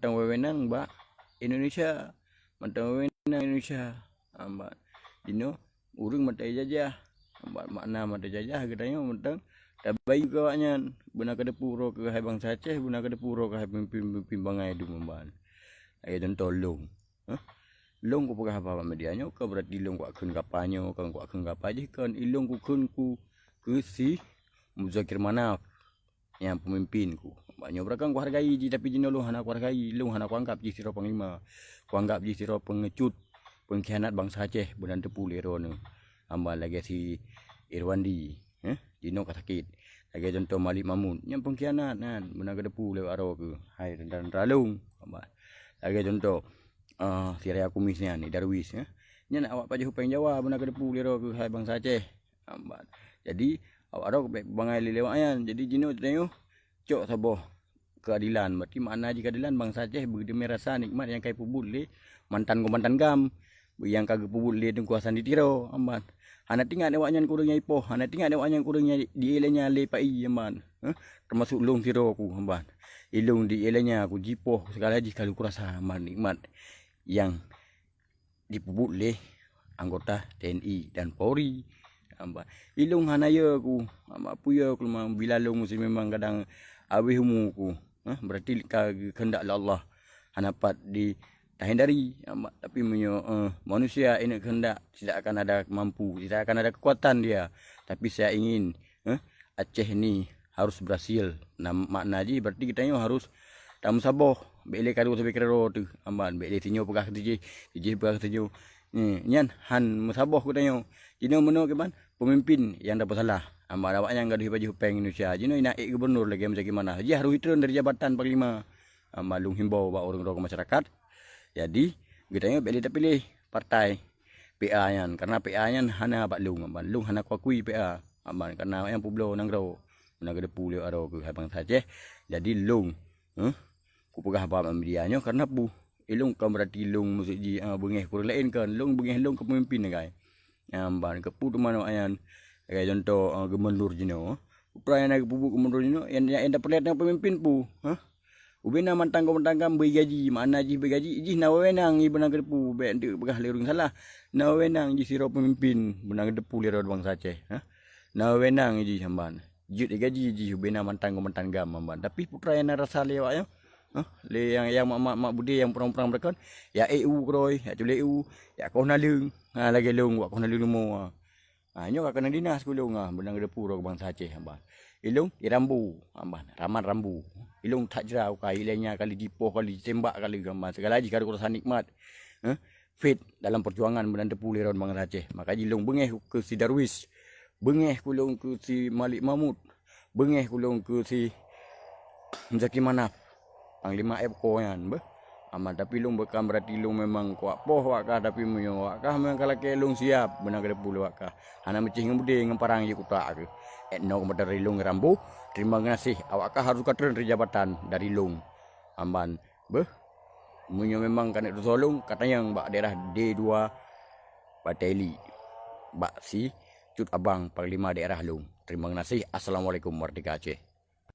mentang wewenang ba Indonesia, mentang wewenang Indonesia. Amba dino urang mata jajah. Amba makna mata jajah katanya mentang dah bayu kawaknya benar kada puro ke hai bangsa Aceh, benar kada puro ke hai pemimpin bangai du memban. Ai contoh long. Long ku pegah apa medianya ke berarti long ku akan kapanyo kan ku akan kapa je kan ilong ku kun ku ke si Muzakir Manaf yang pemimpin ku. Banyak berakang ku hargai je tapi jino long hana ku hargai, long hana ku anggap je siro panglima. Ku anggap je siro pengecut, pengkhianat bangsa Aceh benar tepu lero nu. Hamba lagi si Irwandi, jino ka sakit. Lagi contoh Malik Mahmud yang pengkhianat kan benar kada pu lewat aro ke. Hai dan ralung. Hamba. Lagi contoh si Raya Kumisnya ni Darwis nya nak awak pajak hupeng Jawa benar kada pu lero ke hai bangsa Aceh. Jadi awak aro bangai lewat ayan. Jadi jino tengok cok saboh keadilan. Berarti makna ji keadilan bangsa Aceh begitu merasa nikmat yang kai pubul le mantan gam yang kagak pubul le kuasaan ditiro amban. Hana tinggal awaknya kurangnya ipoh, hana tinggal awaknya kurangnya di elenya le pai amban. Termasuk long siro ku amban. Ilung di elenya aku jipoh sekali lagi kalau kurasa aman nikmat yang dipubuk oleh anggota TNI dan Polri. Ilung hanaya ku puya ku bila long musim memang kadang awih ku berarti kehendak Allah hanapat di hindari tapi manusia ini kehendak tidak akan ada mampu, tidak akan ada kekuatan dia. Tapi saya ingin Aceh ini harus berhasil. Nah makna ji berarti kita harus tamu saboh bele kadu sampai kero tu amban bele tinyo pegah tiji pegah tinyo ni nyan han musaboh ku tanyo jino meno ke ban pemimpin yang dapat salah amban awaknya gaduh baju peng Indonesia jino naik gubernur lagi macam gimana ji harus turun dari jabatan panglima amban lung himbau ba orang-orang masyarakat. Jadi kita bele pilih partai PA yan karena PA yan hana bak lung amban lung hana kuakui PA amban karena yang publo nanggro nak ada pulio aro ke habang Aceh. Jadi lung ku pegah apa medianya karena bu ilung kan berarti lung musik ji bengeh kurang lain kan lung bengeh lung kepemimpin guys. Amban ke pu mana ayan kayak contoh gubernur jino. Perayaan ke pubuk gubernur jino yang dapat lihat pemimpin pu. Ubena mantang gam gaji mana ji gaji ji nawenang i benang kepu be ndik begah lerung salah. Nawenang ji siro pemimpin benang depu lero bangsa Aceh. Nawenang ji samban. Jut gaji ji ubena mantang gam amban. Tapi putra yang rasa lewat ya. Le yang mak budi yang perang-perang berkon ya EU kroi ya tule EU ya kau nalung lagi lung kau nalung mo nyo ka kena dinas kulung benang de puro bangsa Aceh amban ilung irambu amban raman rambu ilung tak jerau kai ilenya kali dipoh kali tembak kali gambar segala ji kada kurasa nikmat fit dalam perjuangan benang de puleron bangsa Aceh maka ilung bengeh ke si Darwis bengeh kulung ke si Malik Mahmud bengeh kulung ke si Muzakir Manaf Panglima Eko yan be amat tapi lung bekam berarti lung memang kuat poh wakah tapi menyo wakah memang kalau ke lung siap benar kada pulu wakah hana mecih ngemudi ngemparang je kutak ke etno dari lung rambu terima kasih awakah harus katren dari jabatan dari lung amban be menyo memang kan itu tolong katanya yang bak daerah D2 Bateli bak si Cut Abang Panglima daerah lung terima kasih. Assalamualaikum Merdeka Aceh.